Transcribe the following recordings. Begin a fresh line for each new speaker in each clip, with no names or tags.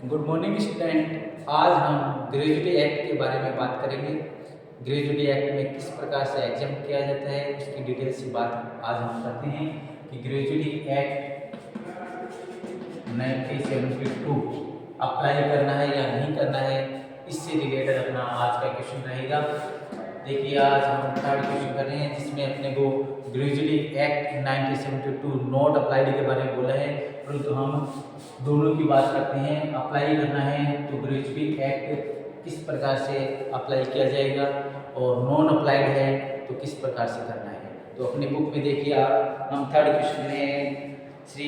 Good morning student. आज हम gratuity act के बारे में बात करेंगे। ग्रेजुएटी एक्ट में किस प्रकार से एग्जाम किया जाता है उसकी डिटेल्स की बात आज हम करते हैं कि ग्रेजुएटी एक्ट 1972 अप्लाई करना है या नहीं करना है, इससे रिलेटेड अपना आज का क्वेश्चन रहेगा। देखिए आज हम थर्ड क्वेश्चन कर रहे हैं जिसमें अपने को ग्रेजुएटी एक्ट 1972 नॉट अप्लाइड के बारे में बोला है, परंतु हम दोनों की बात करते हैं। अप्लाई करना है तो ग्रेजुएटी एक्ट किस प्रकार से अप्लाई किया जाएगा और नॉन अप्लाइड है तो किस प्रकार से करना है। तो अपनी बुक में देखिए आप, हम थर्ड क्वेश्चन में श्री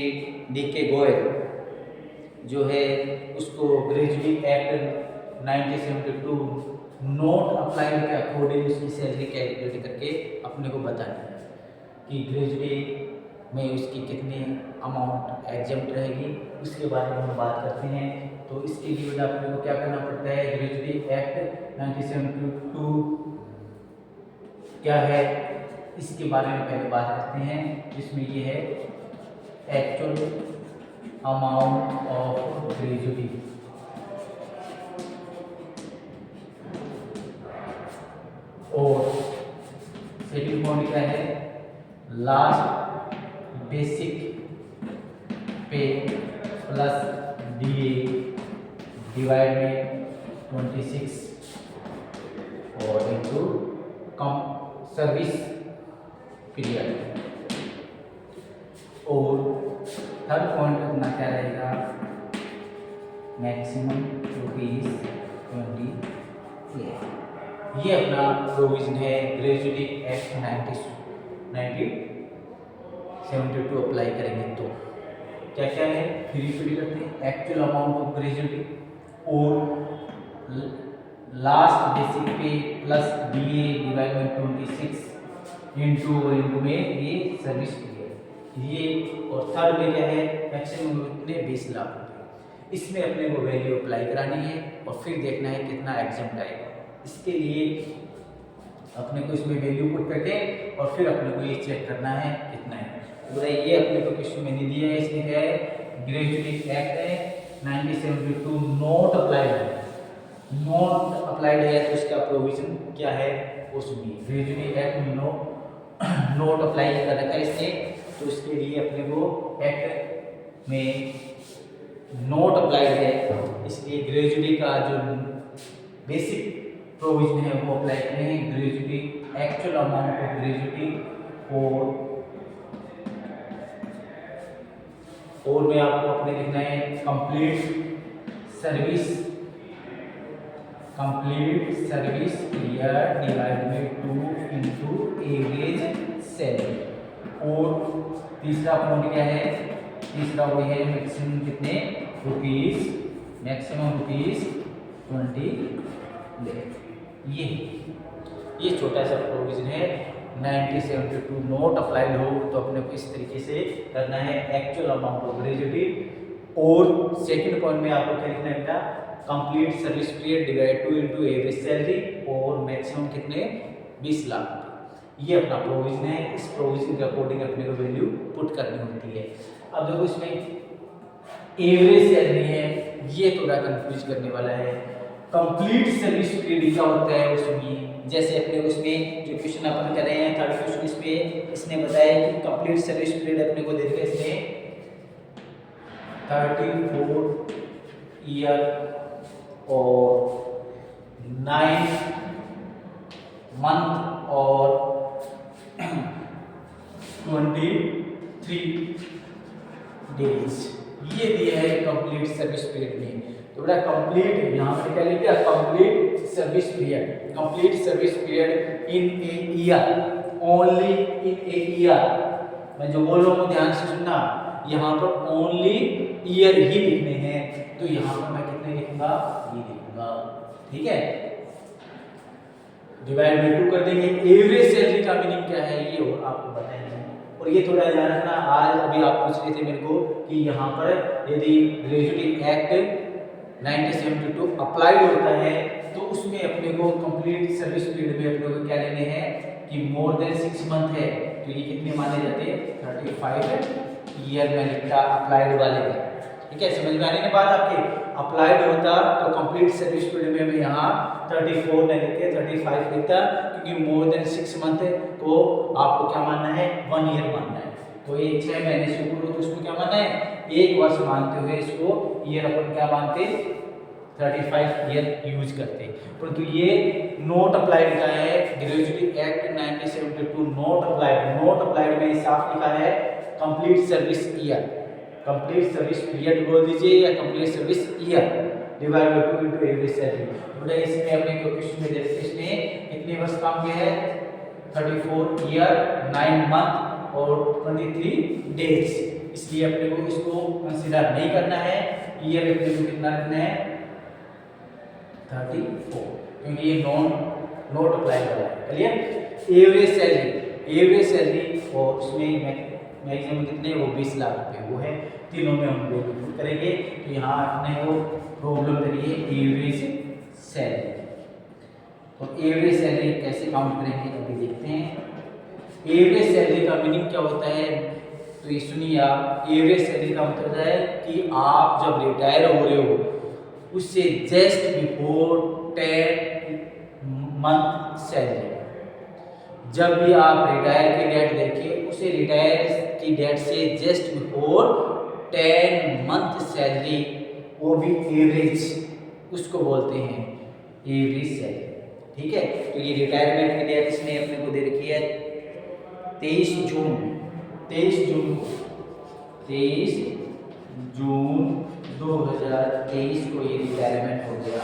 D.K. गोयल जो है उसको ग्रेजुएटी एक्ट 1972 नॉट अप्लाइड के अकॉर्डिंग उसकी सैलरी कैलकुलेट करके अपने को बतानी है कि ग्रेजुएटी में उसकी कितनी अमाउंट एग्जाम्प्ट रहेगी, उसके बारे में हम बात करते हैं। तो इसके लिए अपने को क्या करना पड़ता है, ग्रेजुएटी एक्ट 1972 क्या है इसके बारे में पहले बात करते हैं, जिसमें ये है एक्चुअल अमाउंट ऑफ ग्रेजुएटी। और सेकंड पॉइंट क्या है, लास्ट बेसिक पे प्लस DA डिवाइड में 26 और इनटू कम सर्विस पीरियड। और थर्ड पॉइंट अपना क्या रहेगा, मैक्सिमम ₹20। ये अपना प्रोविजन है ग्रेजुएटी एक्ट 1972 अप्लाई करेंगे तो क्या क्या है, फिर रिपीट करते हैं। एक्चुअल अमाउंट ऑफ ग्रेजुएटी और लास्ट बेसिक पे प्लस DA डिवाइड में 26 इंटू में ये सर्विस पीरियड ये। और थर्ड में क्या है, मैक्सिमम कितने 20 लाख रुपए। इसमें अपने को वैल्यू अप्लाई करानी है और फिर देखना है कितना एग्जाम आएगा। इसके लिए अपने को इसमें वैल्यू पुट करके और फिर अपने को ये चेक करना है कितना है। तो ये अपने को क्वेश्चन में नहीं दिया है, इसमें क्या है, ग्रेजुएटी एक्ट है 1972 नॉट अप्लाइड है। नॉट अप्लाइड है तो इसका प्रोविजन क्या है वो सुनिए। ग्रेजुएटी एक्ट में नॉट अप्लाई कर रखा है इसने, तो इसके लिए अपने को एक्ट में नॉट अप्लाइड है, इसलिए ग्रेजुएटी का जो बेसिक प्रोविजन है वो अप्लाई करेंगे। Gratuity actual amount of gratuity और में आपको अपने लिखना है कंप्लीट सर्विस पीरियड डिवाइड में 2 इंटू एवरेज सैलरी। और तीसरा पॉइंट क्या है, तीसरा वो है मैक्सिमम कितने ₹20, मैक्सिमम ₹20। ये छोटा सा प्रोविजन है 1972 नॉट अप्लाइड हो तो अपने को इस तरीके से करना है एक्चुअल अमाउंट ऑफ ग्रेजुएटी। और सेकंड पॉइंट में आपको क्या लिखना है बेटा, complete service period divide 2 into average salary और मैक्सिमम कितने 20 लाख रुपये। ये अपना प्रोविजन है, इस प्रोविजन के अकॉर्डिंग अपने को वैल्यू पुट करनी होती है। अब देखो इसमें एवरेज सैलरी है, ये थोड़ा कंफ्यूज करने वाला है। कंप्लीट सर्विस पीरियड क्या होता है वो सुनिए। जैसे अपने को इसमें जो क्वेश्चन अपन कर रहे हैं थर्ड क्वेश्चन, इसमें इसने बताया कि कंप्लीट सर्विस पीरियड अपने को दे दिया इसमें 34 ईयर और 9 मंथ और 23 डेज, ये दिया है कंप्लीट सर्विस पीरियड में। तो बेटा कंप्लीट यहाँ पे क्या लिखा है, complete service period, complete service period in a year, only in a year. मैं जो बोल रहा हूँ ध्यान से सुनना, यहाँ पर ओनली ईयर ही लिखने हैं, तो यहाँ पर मैं कितने लिखूंगा, ये लिखूंगा, ठीक है। डिवाइड बाय 2 कर देंगे। एवरेज सैलरी का मीनिंग क्या है ये और आपको बताएंगे। और ये थोड़ा ध्यान रखना, आज अभी आप पूछ रहे थे मेरे को कि यहाँ पर यदि ग्रेजुएटी एक्ट 1972 अप्लाइड होता है तो उसमें अपने को कंप्लीट सर्विस पीरियड में अपने को क्या लेने हैं कि मोर देन 6 मंथ है, तो ये कितने माने जाते हैं 35 ईयर में लिखा अप्लाइड वाले में। ठीक है, समझ में आने के बाद आपके अप्लाइड होता तो कंप्लीट सर्विस पीरियड में यहाँ 34 नहीं लिखते 35 लिखता, क्योंकि मोर देन 6 मंथ को आपको क्या मानना है, 1 ईयर मानना है। तो ये 6 महीने से ऊपर हो तो उसको क्या मानना है, 1 वर्ष मानते हुए इसको ईयर अपन क्या मानते, 35 ईयर यूज करते। परंतु ये नोट अप्लाइड का है, ग्रेजुएटी एक्ट 1972 नोट अप्लाइड में साफ लिखा है complete service year, complete service period बोल दीजिए या complete service year divide by 2 into average salary. तो इसमें अपने क्वेश्चन में देखते इसने कितने वर्ष काम किया है, 34 ईयर 9 मंथ और 23 डेज, इसलिए अपने को इसको कंसीडर नहीं करना है। ईयर अपने को कितना रखना है, 34, क्योंकि ये नोट अप्लाई कर रहा है। क्लियर। एवरेज सैलरी और उसमें मैक्सिमम कितने, वो 20 लाख रुपए वो है, तीनों में हम लोग करेंगे। तो यहाँ अपने को प्रॉब्लम करिए एवरेज सैलरी। तो एवरेज सैलरी कैसे काउंट करेंगे अभी देखते हैं। एवरेज सैलरी का मीनिंग क्या होता है, तो ये सुनिए आप, एवरेज सैलरी का मतलब है कि आप जब रिटायर हो रहे हो उससे जस्ट बिफोर 10 मंथ सैलरी, जब भी आप रिटायर की डेट देखिए उसे रिटायर की डेट से जस्ट बिफोर 10 मंथ सैलरी, वो भी एवरेज, उसको बोलते हैं एवरेज सैलरी। ठीक है, तो ये रिटायरमेंट की डेट इसने अपने को दे रखी है 23 जून 2023 को ये रिटायरमेंट हो गया।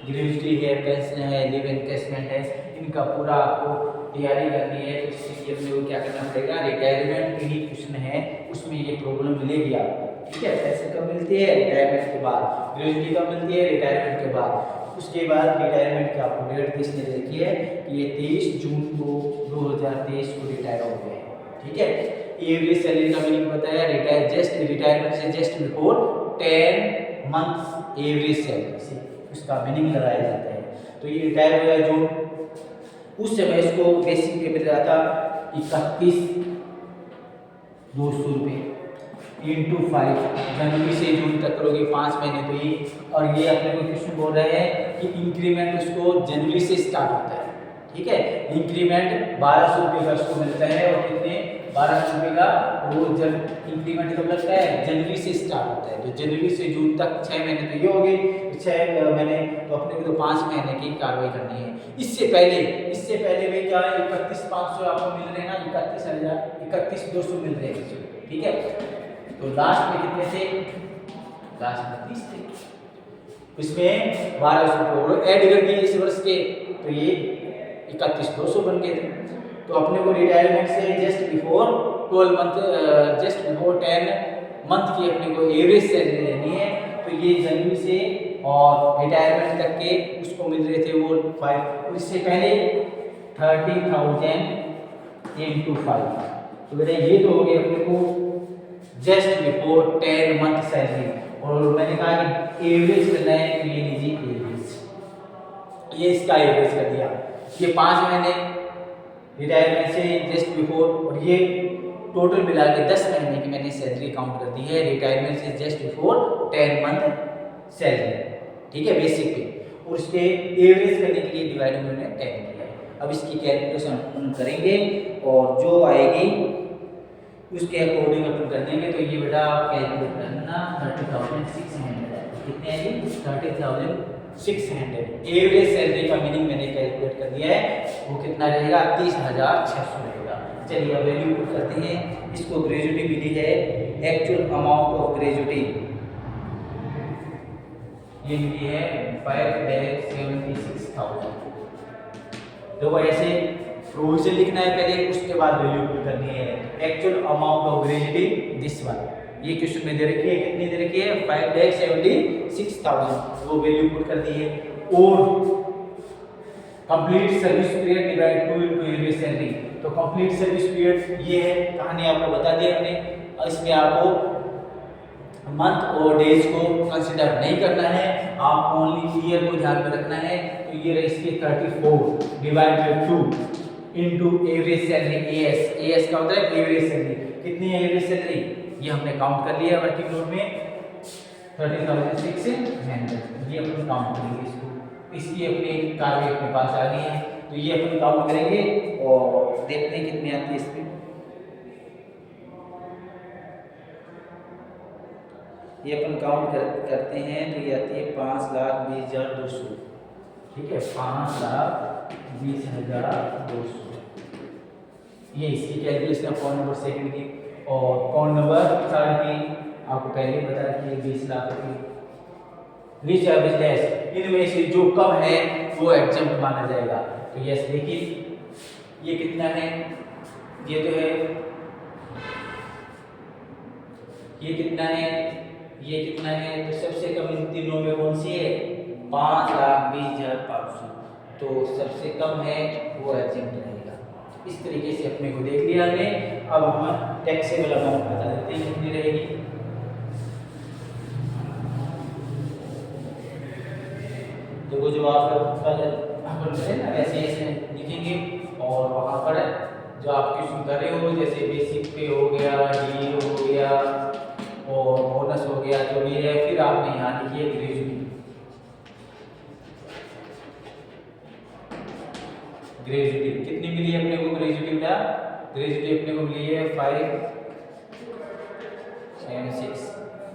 ग्रेजुएटी है, पेंशन है, लिव एनकेशमेंट है, इनका पूरा आपको तैयारी करनी है। इसलिए अपने को क्या करना पड़ेगा, रिटायरमेंट के ही क्वेश्चन है उसमें ये प्रॉब्लम मिलेगी आपको। ठीक है, पेंशन कब मिलती है, रिटायरमेंट के बाद, ग्रेजुएटी कब मिलती है, रिटायरमेंट के बाद। उसके बाद रिटायरमेंट की आपको डेट इसने देखी है कि ये 23 जून को 2023 को रिटायर हो गए। ठीक है, एवरेज सैलरी का मीनिंग बताया, रिटायरमेंट से just before 10 months average salary से उसका मीनिंग लगाया जाता है। तो ये रिटायर हो गया जो उस समय इसको बेसिक पे मिल रहा था 31,200 रुपये इंटू 5, जनवरी से जून तक करोगे 5 महीने तो ये, और ये अपने को क्वेश्चन बोल रहे हैं कि इंक्रीमेंट उसको जनवरी से स्टार्ट होता है। ठीक है, इंक्रीमेंट 1200 रुपये का उसको मिलता है, और कितने 1200 रुपये का, वो जब इंक्रीमेंट कब लगता है, जनवरी से स्टार्ट होता है। तो जनवरी से जून तक 6 महीने तो ये हो गए, 6 महीने तो अपने को तो 5 महीने की कार्रवाई करनी है। इससे पहले में क्या है, 31,500 आपको मिल रहे हैं ना, 31,200 मिल रहे हैं। ठीक है, तो लास्ट में कितने थे, लास्ट में 30 थे, इसमें 1200 रुपये ऐड कर दिए इस वर्ष के, तो ये 31,200 बन गए थे। तो अपने को रिटायरमेंट से जस्ट बिफोर 10 मंथ की अपने को एवरेज सैलरी लेनी है। तो ये जनवरी से और रिटायरमेंट तक के उसको मिल रहे थे वो 5, इससे पहले 30,000 इंटू 5, तो बेटा ये तो हो गया अपने को जस्ट बिफोर 10 मंथ सैलरी। और मैंने कहा कि एवरेज करना है, तो ये लीजिए एवरेज, ये इसका एवरेज कर दिया। ये 5 महीने रिटायरमेंट से जस्ट बिफोर, और ये टोटल मिला के 10 महीने की मैंने सैलरी काउंट कर दी है रिटायरमेंट से जस्ट बिफोर 10 मंथ सैलरी। ठीक है, बेसिक पे, और उसके एवरेज करने के लिए डिवाइड मैंने 10 किया है। अब इसकी कैलकुलेशन हम करेंगे और जो आएगी उसके अकॉर्डिंग अपन कर देंगे। तो ये बेटा आप कैलकुलेट करना 30,600, कितने आएगी, 30,600। एवरेज सैलरी का मीनिंग मैंने कैलकुलेट कर दिया है, वो कितना रहेगा, 30,600 रहेगा। चलिए अब वैल्यू पुट करते हैं। इसको ग्रेजुएटी मिली है, एक्चुअल अमाउंट ऑफ ग्रेजुएटी ये मिली है 5,76,000। तो ऐसे प्रोविजन लिखना है पहले, उसके बाद वैल्यू पुट करनी है। Actual amount of gratuity this one, ये क्वेश्चन में दे रखी है, कितनी दे रखी है, 5,76,000, वो वैल्यू पुट कर दी है। और complete service period divide 2 into average salary, तो कंप्लीट सर्विस पीरियड ये है, कहानी आपको बता दी हमने। इसमें आपको मंथ और डेज को कंसीडर नहीं करना है, आप ओनली ईयर को ध्यान में रखना है। तो ये रही इसकी 34 divide by 2 into average salary, as का होता है एवरेज सैलरी। कितनी है एवरेज सैलरी, ये हमने काउंट कर लिया वर्किंग नोट में 30,600 ये अपन काउंट करेंगे इसको। इसकी अपनी कार्य अपने पास आ गई है, तो ये अपन काउंट करेंगे और देखते हैं कितनी आती है इसमें। ये अपन काउंट करते हैं तो ये आती है 5,20,200। ठीक है, 5,20,200 ये इसकी कैलकुलेशन है पाउंड नंबर सेकंड की। और पाउंड नंबर थर्ड की आपको पहले ही बता रखी है 20 लाख की। विच आर लेस, इनमें से जो कम है वो एग्जाम्पल माना जाएगा। तो यस देखिए ये कितना है, ये तो है, ये कितना है, ये कितना है, तो सबसे कम इन तीनों में कौन सी है, 5,20,500। तो सबसे कम है वो एग्जाम्पल रहेगा। इस तरीके से अपने को देख लिया हमने। अब हम टैक्सेबल अमाउंट बता देते हैं कितनी रहेगी। तो वो जो आप कल अपन करें ना वैसे ऐसे लिखेंगे और वहाँ पर जो आप क्वेश्चन कर रहे हो जैसे बेसिक पे हो गया, डी हो गया और बोनस हो गया, जो भी है, फिर आपने यहाँ लिखिए ग्रेजुएटी। ग्रेजुएटी कितनी मिली अपने को, ग्रेजुएटी का ग्रेजुएटी अपने को मिली है 576।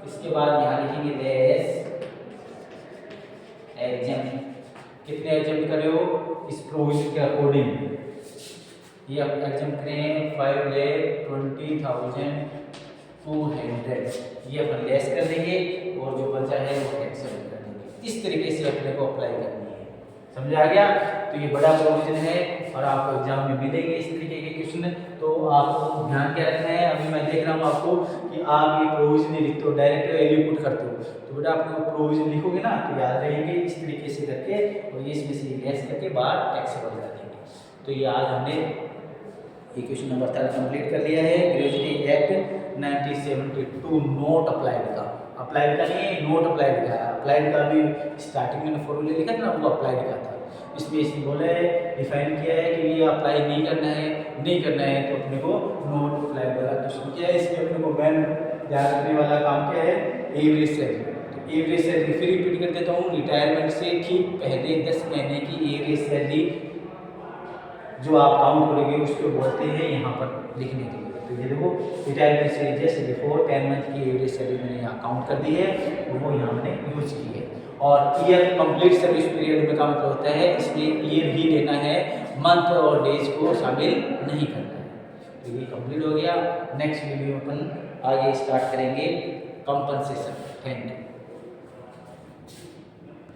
इसके बाद यहाँ लिखेंगे लेस एग्जाम। कितने एग्जाम कर रहे हो इस प्रोविजन के अकॉर्डिंग, ये आप एग्जाम करें 5,20,200। ये अपन लेस कर देंगे और जो बचा है वो एक्सेप्ट कर देंगे। इस तरीके से अपने को अप्लाई करनी है। समझ आ गया? तो ये बड़ा प्रोविजन है और आपको एग्जाम में मिलेंगे इस तरीके के क्वेश्चन। तो आपको ध्यान क्या रखना है, अभी मैं देख रहा हूँ आपको कि आप ये प्रोविजन नहीं लिखते हो, डायरेक्ट वैल्यू पुट करते हो। तो बेटा आप प्रोविजन लिखोगे ना तो याद रहेंगे इस तरीके से करके, और ये इसमें से लेस करके बाहर टैक्सेबल कर देंगे। तो ये आज हमने ये क्वेश्चन नंबर 3 कंप्लीट कर लिया है। ग्रेजुएटी एक्ट 1972 नोट अप्लाइड का, अप्लाइड का नहीं, नोट अप्लाइड का है। अप्लाइड का भी स्टार्टिंग में फॉर्मूले लिखा था ना, वो अप्लाइड का था। इसमें इसने बोला है, डिफाइन किया है कि ये अप्लाई नहीं करना है, नहीं करना है तो अपने को नोट अप्लाइड वाला क्वेश्चन किया है। इसमें अपने को मेन ध्यान रखने वाला काम क्या है, एवरेज सैलरी। तो एवरेज सैलरी फिर रिपीट कर देता हूँ, रिटायरमेंट से ठीक पहले 10 महीने की एवरेज सैलरी जो आप काउंट करोगे उसको बोलते हैं यहाँ पर लिखने के लिए। तो ये देखो रिटायरमेंट से जैसे बिफोर 10 मंथ की एवरेज सैलरी मैंने यहाँ काउंट कर दी है, वो यहाँ मैंने यूज की है। और ईयर कंप्लीट सर्विस पीरियड में का मतलब होता है, इसलिए ईयर ही लेना है, मंथ और डेज को शामिल नहीं करना है। तो ये कंप्लीट हो गया। नेक्स्ट वीडियो में अपन आगे स्टार्ट करेंगे कंपनसेशन। Thank you.